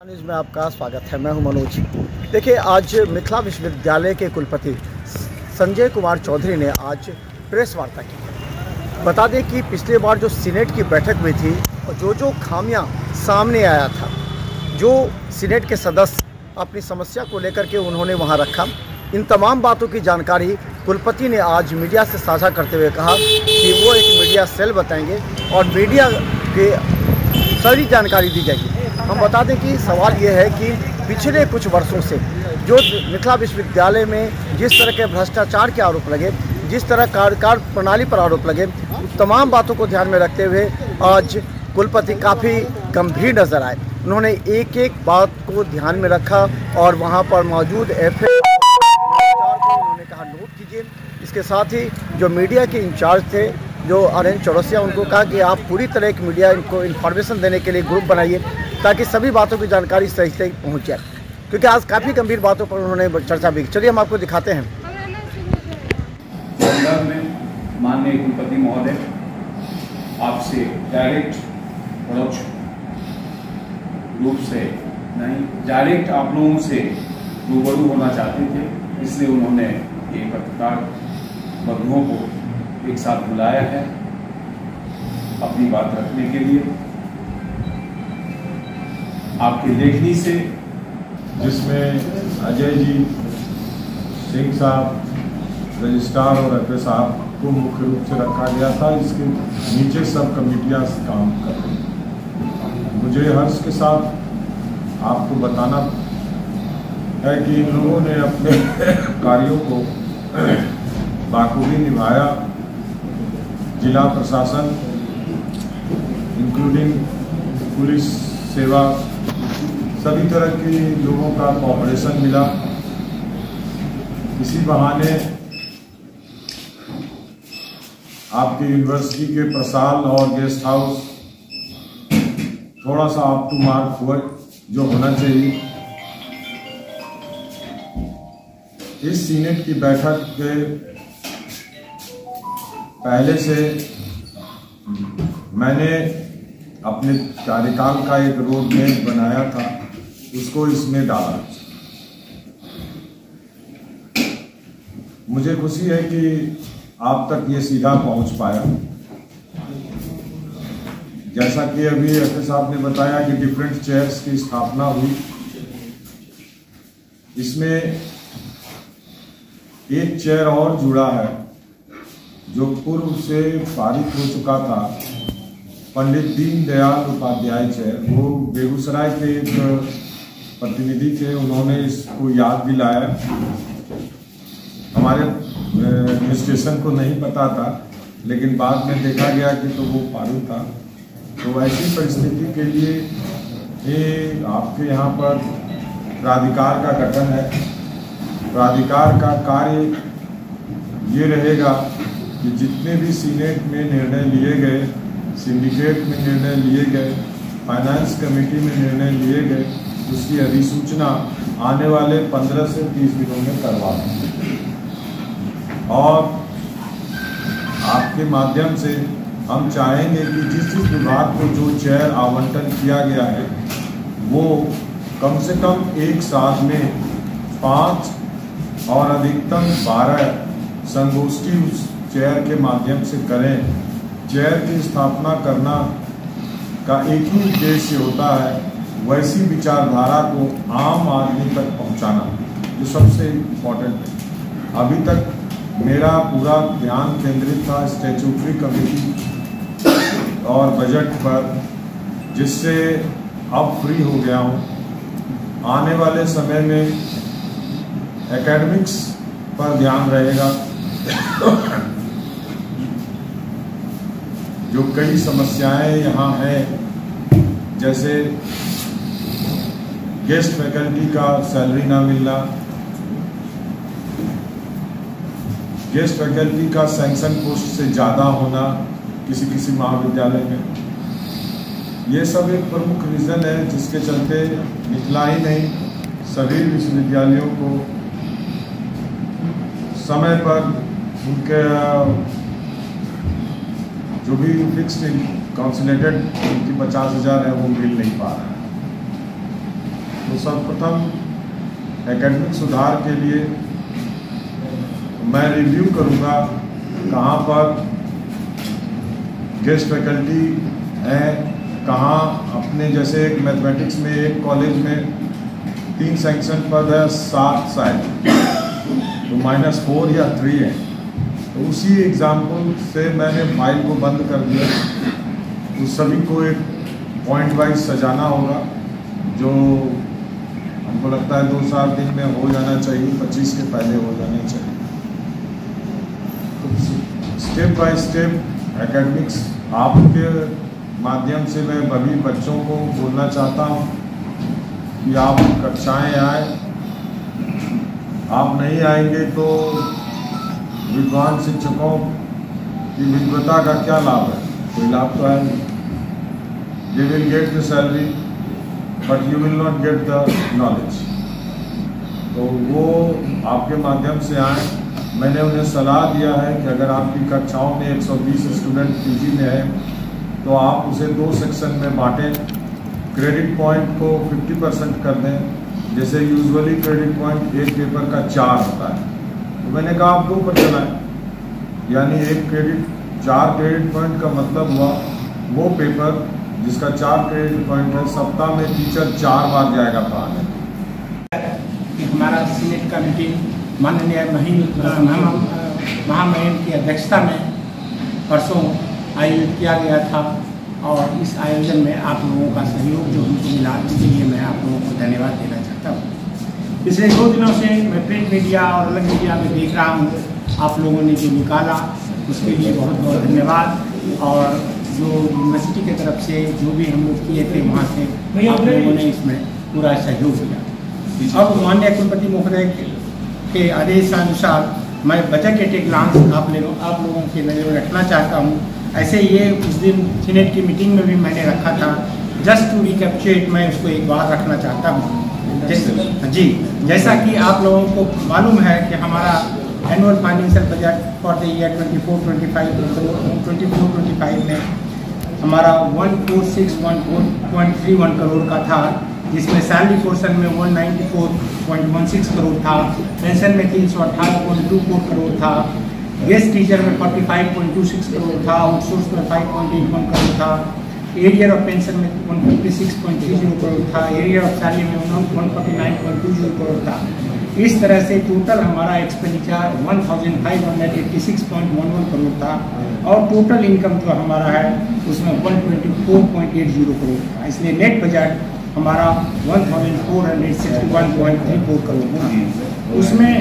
News में आपका स्वागत है। मैं हूं मनोज। देखिए, आज मिथिला विश्वविद्यालय के कुलपति संजय कुमार चौधरी ने आज प्रेस वार्ता की। बता दें कि पिछले बार जो सीनेट की बैठक हुई थी और जो खामियां सामने आया था, जो सीनेट के सदस्य अपनी समस्या को लेकर के उन्होंने वहां रखा, इन तमाम बातों की जानकारी कुलपति ने आज मीडिया से साझा करते हुए कहा कि वो एक मीडिया सेल बताएंगे और मीडिया के सारी जानकारी दी जाएगी। हम बता दें कि सवाल ये है कि पिछले कुछ वर्षों से जो मिथिला विश्वविद्यालय में जिस तरह के भ्रष्टाचार के आरोप लगे, जिस तरह कार्यकाल प्रणाली पर आरोप लगे, तमाम बातों को ध्यान में रखते हुए आज कुलपति काफ़ी गंभीर नजर आए। उन्होंने एक एक बात को ध्यान में रखा और वहाँ पर मौजूद उन्होंने कहा नोट कीजिए। इसके साथ ही जो मीडिया के इंचार्ज थे, जो आर्यन चौरसिया, उनको कहा कि आप पूरी तरह एक मीडिया इनको इन्फॉर्मेशन देने के लिए ग्रुप बनाइए ताकि सभी बातों की जानकारी सही से पहुँच जाए, क्योंकि आज काफ़ी गंभीर बातों पर उन्होंने चर्चा भी की। चलिए हम आपको दिखाते हैं। में माननीय कुलपति महोदय आपसे डायरेक्ट परोक्ष रूप से नहीं, डायरेक्ट आप लोगों से रूबरू होना चाहते थे, इसलिए उन्होंने ये पत्रकार बंधुओं को एक साथ बुलाया है अपनी बात रखने के लिए। आपकी लेखनी से, जिसमें अजय जी, सिंह साहब, रजिस्ट्रार और एफए साहब को मुख्य रूप से रखा गया था, इसके नीचे सब कमेटियां काम कर रही हैं। मुझे हर्ष के साथ आपको बताना है कि इन लोगों ने अपने कार्यों को बाखूबी निभाया। जिला प्रशासन इंक्लूडिंग पुलिस सेवा, सभी तरह के लोगों का कोऑपरेशन मिला। इसी बहाने आपकी यूनिवर्सिटी के प्रसाल और गेस्ट हाउस थोड़ा सा अप टू मार्क हुआ जो होना चाहिए। इस सीनेट की बैठक के पहले से मैंने अपने कार्यकाल का एक रोड मैप बनाया था, उसको इसमें डाला। मुझे खुशी है कि आप तक ये सीधा पहुंच पाया। जैसा कि अभी एफए साहब ने बताया कि डिफरेंट चेयर्स की स्थापना हुई, इसमें एक चेयर और जुड़ा है जो पूर्व से पारित हो चुका था, पंडित दीनदयाल उपाध्याय चेयर। वो बेगूसराय के एक प्रतिनिधि थे, उन्होंने इसको याद दिलाया। हमारे एडमिनिस्ट्रेशन को नहीं पता था, लेकिन बाद में देखा गया कि तो वो पारित था। तो ऐसी परिस्थिति के लिए ये आपके यहाँ पर प्राधिकार का गठन है। प्राधिकार का कार्य ये रहेगा कि जितने भी सीनेट में निर्णय लिए गए, सिंडिकेट में निर्णय लिए गए, फाइनेंस कमेटी में निर्णय लिए गए, उसकी अधिसूचना आने वाले 15 से 30 दिनों में करवा दें। और आपके माध्यम से हम चाहेंगे कि जिस विभाग को जो चेयर आवंटन किया गया है, वो कम से कम एक साथ में 5 और अधिकतम 12 संगोष्ठी उस चेयर के माध्यम से करें। चेयर की स्थापना करना का एक ही उद्देश्य होता है, वैसी विचारधारा को आम आदमी तक पहुंचाना, जो सबसे इम्पोर्टेंट है। अभी तक मेरा पूरा ध्यान केंद्रित था स्टैट्यूटरी कमेटी और बजट पर, जिससे अब फ्री हो गया हूँ। आने वाले समय में एकेडमिक्स पर ध्यान रहेगा। जो कई समस्याएं यहाँ हैं, जैसे गेस्ट फैकल्टी का सैलरी ना मिलना, गेस्ट फैकल्टी का सैंक्शन पोस्ट से ज़्यादा होना किसी किसी महाविद्यालय में, ये सब एक प्रमुख रीज़न है जिसके चलते मिथिला ही नहीं सभी विश्वविद्यालयों को समय पर उनके जो भी फिक्स्ड काउंसिलेटेड उनकी 50,000 है वो मिल नहीं पा रहा है। तो सर्वप्रथम एकेडमिक सुधार के लिए मैं रिव्यू करूंगा कहाँ पर गेस्ट फैकल्टी है, कहाँ अपने जैसे एक मैथमेटिक्स में एक कॉलेज में 3 सेक्शन पद है, 7 शायद तो -4 या 3 है। तो उसी एग्जाम्पल से मैंने फाइल को बंद कर दिया। तो सभी को एक पॉइंट वाइज सजाना होगा, जो हमको लगता है 2-4 दिन में हो जाना चाहिए, 25 के पहले हो जाना चाहिए। तो स्टेप बाय स्टेप एकेडमिक्स आपके माध्यम से मैं सभी बच्चों को बोलना चाहता हूँ कि आप कक्षाएं आए, आप नहीं आएंगे तो विद्वान शिक्षकों की विद्वता का क्या लाभ है? कोई लाभ तो है नहीं। They will get the salary but you will not get the knowledge. तो वो आपके माध्यम से आए। मैंने उन्हें सलाह दिया है कि अगर आपकी कक्षाओं में 120 स्टूडेंट पीजी में है तो आप उसे 2 सेक्शन में बांटें, क्रेडिट पॉइंट को 50% कर दें। जैसे यूजुअली क्रेडिट पॉइंट एक पेपर का 4 होता है, तो मैंने कहा आप 2 पर चलाएं, यानी 4 क्रेडिट पॉइंट का मतलब हुआ वो पेपर जिसका 4 क्रेडिट पॉइंट है, सप्ताह में टीचर 4 बार जाएगा पढ़ाने। हमारा सीनेट का मीटिंग माननीय महामहिम की अध्यक्षता में परसों आयोजित किया गया था, और इस आयोजन में आप लोगों का सहयोग जो हमको मिला, इसके लिए मैं आप लोगों को धन्यवाद देना चाहता हूँ। पिछले 2 दिनों से मैं प्रिंट मीडिया और अलग मीडिया में देख रहा हूँ, आप लोगों ने जो निकाला उसके लिए बहुत बहुत धन्यवाद। और जो यूनिवर्सिटी की तरफ से जो भी हम लोग किए थे वहाँ से आप लोगों ने इसमें पूरा सहयोग दिया। अब माननीय कुलपति महोदय के आदेशानुसार मैं बजट एट ए ग्लांस आप लोगों के नजर में रखना चाहता हूँ। ऐसे ये उस दिन सीनेट की मीटिंग में भी मैंने रखा था, जस्ट टू रिकैप्चुरेट मैं उसको एक बार रखना चाहता हूँ। जी, जैसा कि आप लोगों को मालूम है कि हमारा annual financial budget for the year 24-25 में हमारा 14614.31 करोड़ का था, जिसमें सैलरी पोर्शन में 194.16 करोड़ था, पेंशन में 318.24 करोड़ था, गेस्ट टीचर में 45.26 करोड़ था, आउटसोर्स में 5.81 करोड़ था, एरियर ऑफ पेंशन में 156.30 करोड़ था, एरियर ऑफ सैलरी में 149.20 करोड़ था। इस तरह से टोटल हमारा एक्सपेंडिचर 1586.11 करोड़ था, और टोटल इनकम जो हमारा है उसमें 124.80 करोड़ था। इसलिए नेट बजट हमारा 1461.34 करोड़ था। उसमें